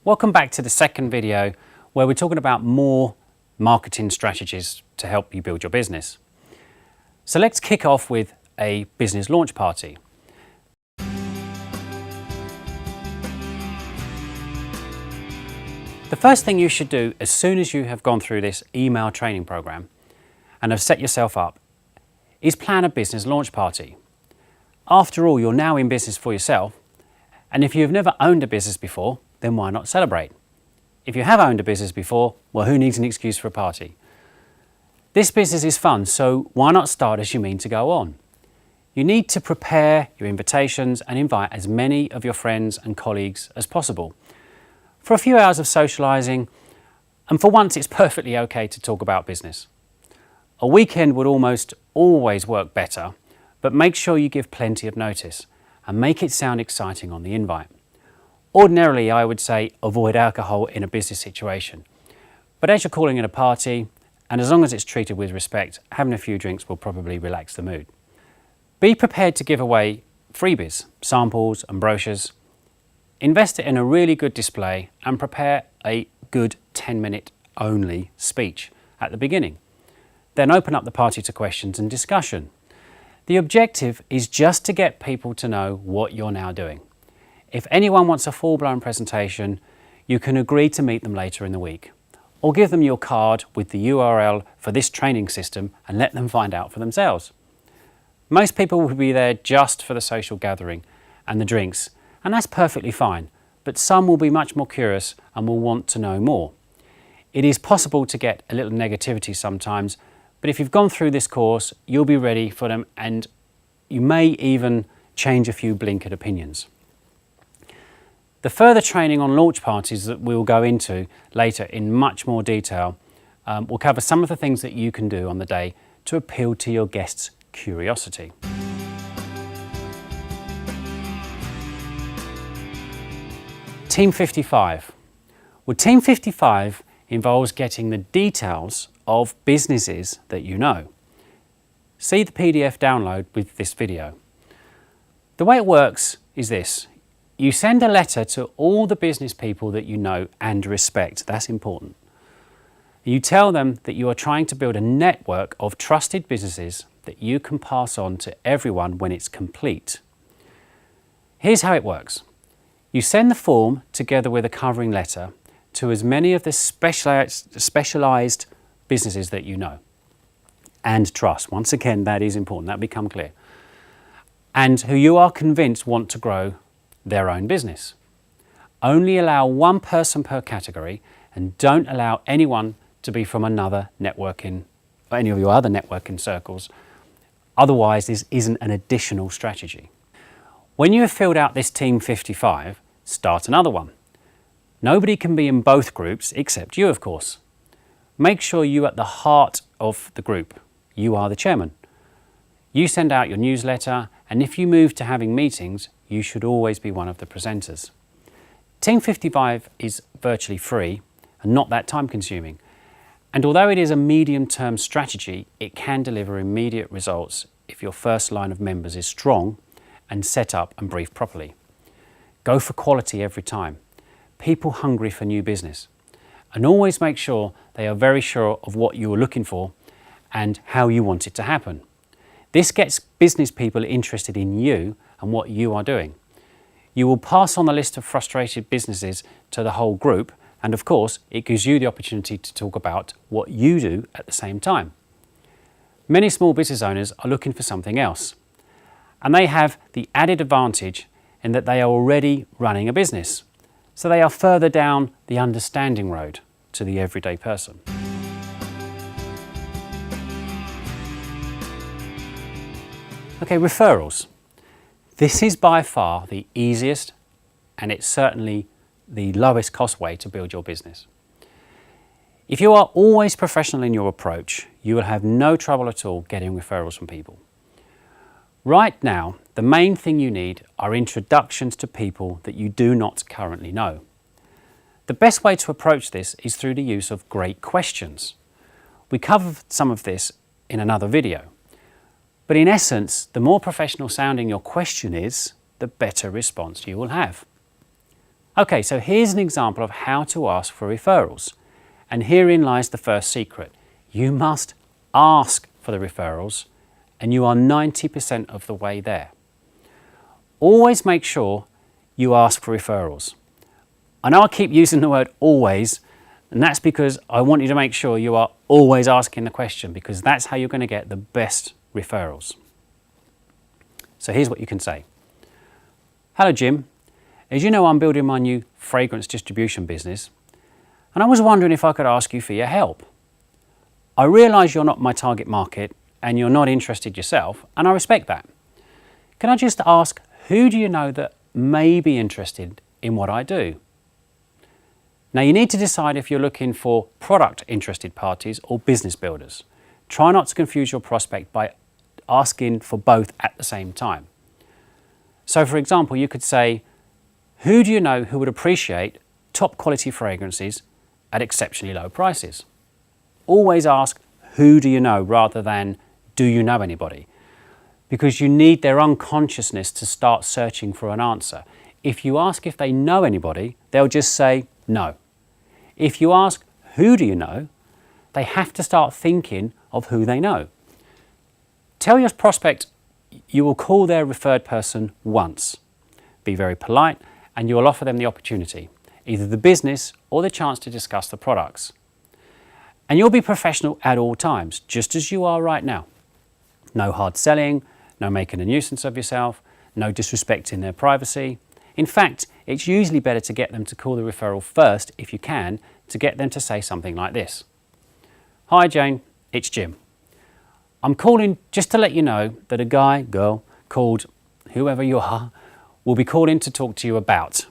Welcome back to the second video where we're talking about more marketing strategies to help you build your business. So let's kick off with a business launch party. The first thing you should do as soon as you have gone through this email training program and have set yourself up is plan a business launch party. After all, you're now in business for yourself, and if you've never owned a business before, then why not celebrate? If you have owned a business before, well, who needs an excuse for a party? This business is fun, so why not start as you mean to go on? You need to prepare your invitations and invite as many of your friends and colleagues as possible for a few hours of socialising, and for once it's perfectly okay to talk about business. A weekend would almost always work better, but make sure you give plenty of notice and make it sound exciting on the invite. Ordinarily, I would say avoid alcohol in a business situation, but as you're calling it a party, and as long as it's treated with respect, having a few drinks will probably relax the mood. Be prepared to give away freebies, samples and brochures. Invest it in a really good display and prepare a good 10-minute only speech at the beginning. Then open up the party to questions and discussion. The objective is just to get people to know what you're now doing. If anyone wants a full-blown presentation, you can agree to meet them later in the week, or give them your card with the URL for this training system and let them find out for themselves. Most people will be there just for the social gathering and the drinks, and that's perfectly fine, but some will be much more curious and will want to know more. It is possible to get a little negativity sometimes, but if you've gone through this course, you'll be ready for them, and you may even change a few blinkered opinions. The further training on launch parties that we'll go into later in much more detail will cover some of the things that you can do on the day to appeal to your guests' curiosity. Team 55. Well, Team 55 involves getting the details of businesses that you know. See the PDF download with this video. The way it works is this. You send a letter to all the business people that you know and respect. That's important. You tell them that you are trying to build a network of trusted businesses that you can pass on to everyone when it's complete. Here's how it works. You send the form together with a covering letter to as many of the specialised businesses that you know and trust. Once again, that is important. That become clear. And who you are convinced want to grow their own business. Only allow one person per category, and don't allow anyone to be from another networking or any of your other networking circles. Otherwise, this isn't an additional strategy. When you have filled out this Team 55, start another one. Nobody can be in both groups except you, of course. Make sure you're at the heart of the group. You are the chairman. You send out your newsletter, and if you move to having meetings, you should always be one of the presenters. Team 55 is virtually free and not that time consuming. And although it is a medium-term strategy, it can deliver immediate results if your first line of members is strong and set up and briefed properly. Go for quality every time. People hungry for new business. And always make sure they are very sure of what you are looking for and how you want it to happen. This gets business people interested in you and what you are doing. You will pass on the list of frustrated businesses to the whole group, and of course, it gives you the opportunity to talk about what you do at the same time. Many small business owners are looking for something else, and they have the added advantage in that they are already running a business, so they are further down the understanding road to the everyday person. Okay, referrals. This is by far the easiest, and it's certainly the lowest cost way to build your business. If you are always professional in your approach, you will have no trouble at all getting referrals from people. Right now, the main thing you need are introductions to people that you do not currently know. The best way to approach this is through the use of great questions. We covered some of this in another video. But in essence, the more professional sounding your question is, the better response you will have. Okay, so here's an example of how to ask for referrals. And herein lies the first secret. You must ask for the referrals, and you are 90% of the way there. Always make sure you ask for referrals. I know I keep using the word always, and that's because I want you to make sure you are always asking the question, because that's how you're going to get the best referrals. So here's what you can say. Hello Jim, as you know, I'm building my new fragrance distribution business, and I was wondering if I could ask you for your help. I realise you're not my target market and you're not interested yourself, and I respect that. Can I just ask, who do you know that may be interested in what I do? Now you need to decide if you're looking for product interested parties or business builders. Try not to confuse your prospect by asking for both at the same time. So for example, you could say, who do you know who would appreciate top quality fragrances at exceptionally low prices? Always ask, who do you know, rather than, do you know anybody? Because you need their unconsciousness to start searching for an answer. If you ask if they know anybody, they'll just say no. If you ask, who do you know, they have to start thinking of who they know. Tell your prospect you will call their referred person once. Be very polite, and you will offer them the opportunity, either the business or the chance to discuss the products. And you'll be professional at all times, just as you are right now. No hard selling, no making a nuisance of yourself, no disrespecting their privacy. In fact, it's usually better to get them to call the referral first, if you can, to get them to say something like this. Hi Jane, it's Jim. I'm calling just to let you know that a guy, girl, called whoever you are, will be calling to talk to you about.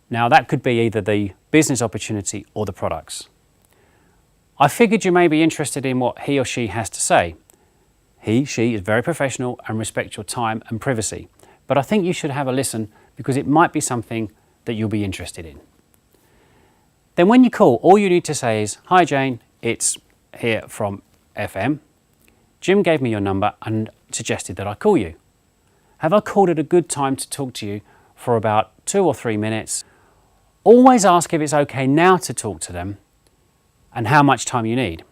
Now that could be either the business opportunity or the products. I figured you may be interested in what he or she has to say. He, she is very professional and respects your time and privacy, but I think you should have a listen because it might be something that you'll be interested in. Then when you call, all you need to say is, hi Jane, it's here from FM. Jim gave me your number and suggested that I call you. Have I called at a good time to talk to you for about 2 or 3 minutes? Always ask if it's okay now to talk to them and how much time you need.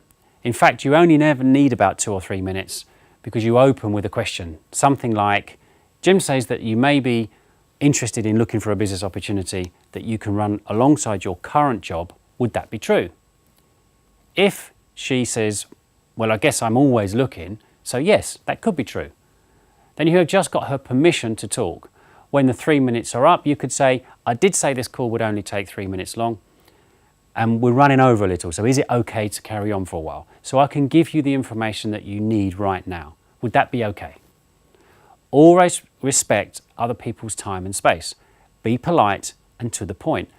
In fact, you only never need about 2 or 3 minutes because you open with a question. Something like, Jim says that you may be interested in looking for a business opportunity that you can run alongside your current job. Would that be true? If she says, well, I guess I'm always looking, so yes, that could be true. Then you have just got her permission to talk. When the 3 minutes are up, you could say, I did say this call would only take 3 minutes long, and we're running over a little, so is it okay to carry on for a while? So I can give you the information that you need right now. Would that be okay? Always respect other people's time and space. Be polite and to the point.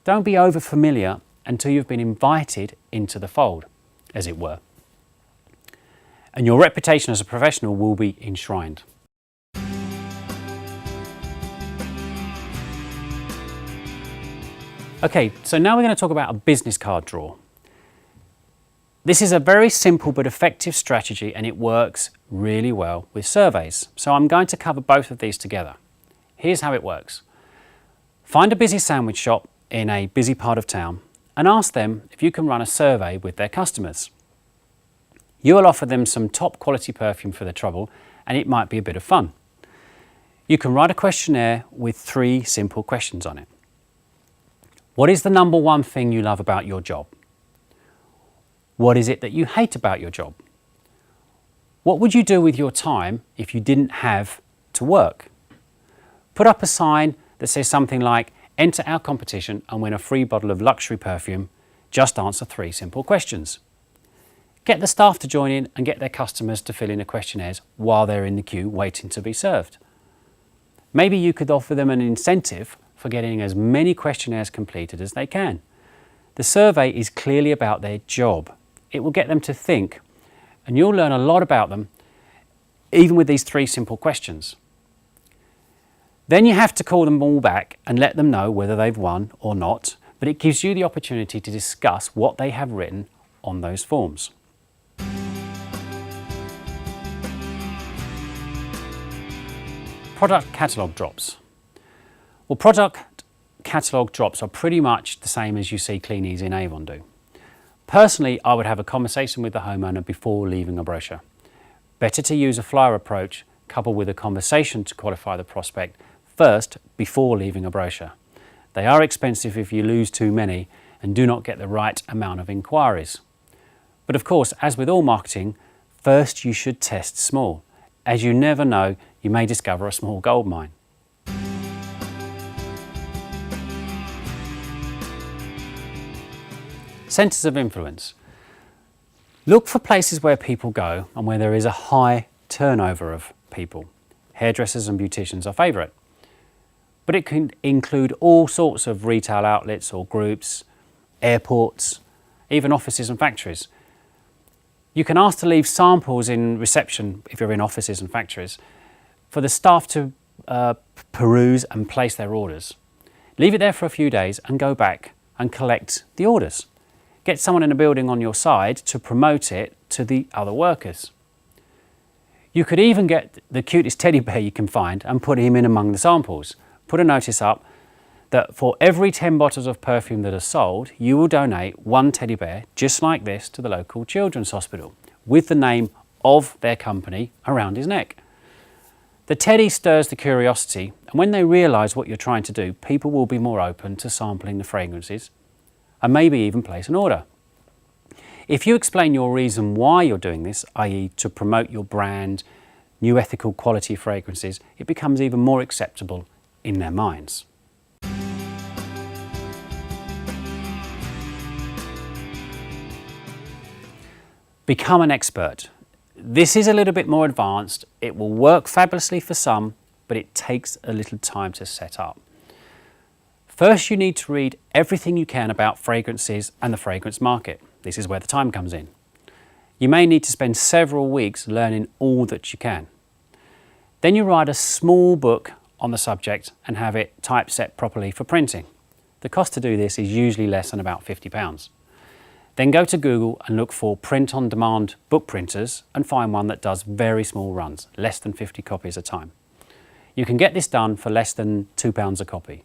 Don't be over familiar until you've been invited into the fold, as it were. And your reputation as a professional will be enshrined. Okay, so now we're going to talk about a business card draw. This is a very simple but effective strategy, and it works really well with surveys. So I'm going to cover both of these together. Here's how it works. Find a busy sandwich shop in a busy part of town and ask them if you can run a survey with their customers. You will offer them some top quality perfume for their trouble, and it might be a bit of fun. You can write a questionnaire with 3 simple questions on it. What is the number one thing you love about your job? What is it that you hate about your job? What would you do with your time if you didn't have to work? Put up a sign that says something like, enter our competition and win a free bottle of luxury perfume. Just answer 3 simple questions. Get the staff to join in and get their customers to fill in the questionnaires while they're in the queue waiting to be served. Maybe you could offer them an incentive for getting as many questionnaires completed as they can. The survey is clearly about their job. It will get them to think, and you'll learn a lot about them, even with these 3 simple questions. Then you have to call them all back and let them know whether they've won or not, but it gives you the opportunity to discuss what they have written on those forms. Product catalogue drops. Well, product catalogue drops are pretty much the same as you see Clean Easy and Avon do. Personally, I would have a conversation with the homeowner before leaving a brochure. Better to use a flyer approach coupled with a conversation to qualify the prospect first before leaving a brochure. They are expensive if you lose too many and do not get the right amount of inquiries. But of course, as with all marketing, first you should test small. As you never know, you may discover a small gold mine. Centres of influence. Look for places where people go and where there is a high turnover of people. Hairdressers and beauticians are favourite. But it can include all sorts of retail outlets or groups, airports, even offices and factories. You can ask to leave samples in reception if you're in offices and factories for the staff to peruse and place their orders. Leave it there for a few days and go back and collect the orders. Get someone in a building on your side to promote it to the other workers. You could even get the cutest teddy bear you can find and put him in among the samples. Put a notice up that for every 10 bottles of perfume that are sold, you will donate 1 teddy bear just like this to the local children's hospital with the name of their company around his neck. The teddy stirs the curiosity, and when they realise what you're trying to do, people will be more open to sampling the fragrances and maybe even place an order. If you explain your reason why you're doing this, i.e. to promote your brand, new ethical quality fragrances, it becomes even more acceptable in their minds. Become an expert. This is a little bit more advanced. It will work fabulously for some, but it takes a little time to set up. First, you need to read everything you can about fragrances and the fragrance market. This is where the time comes in. You may need to spend several weeks learning all that you can. Then you write a small book on the subject and have it typeset properly for printing. The cost to do this is usually less than about £50. Then go to Google and look for print-on-demand book printers and find one that does very small runs, less than 50 copies a time. You can get this done for less than £2 a copy.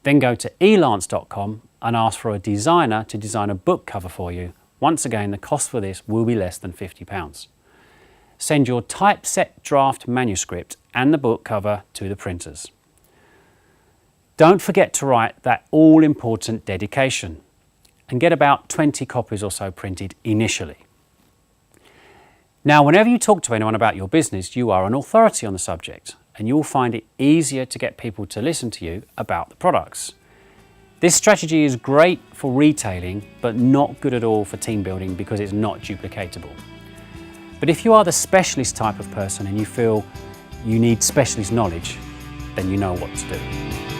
Then go to elance.com and ask for a designer to design a book cover for you. Once again, the cost for this will be less than £50. Send your typeset draft manuscript and the book cover to the printers. Don't forget to write that all-important dedication and get about 20 copies or so printed initially. Now, whenever you talk to anyone about your business, you are an authority on the subject and you'll find it easier to get people to listen to you about the products. This strategy is great for retailing, but not good at all for team building because it's not duplicatable. But if you are the specialist type of person and you feel you need specialist knowledge, then you know what to do.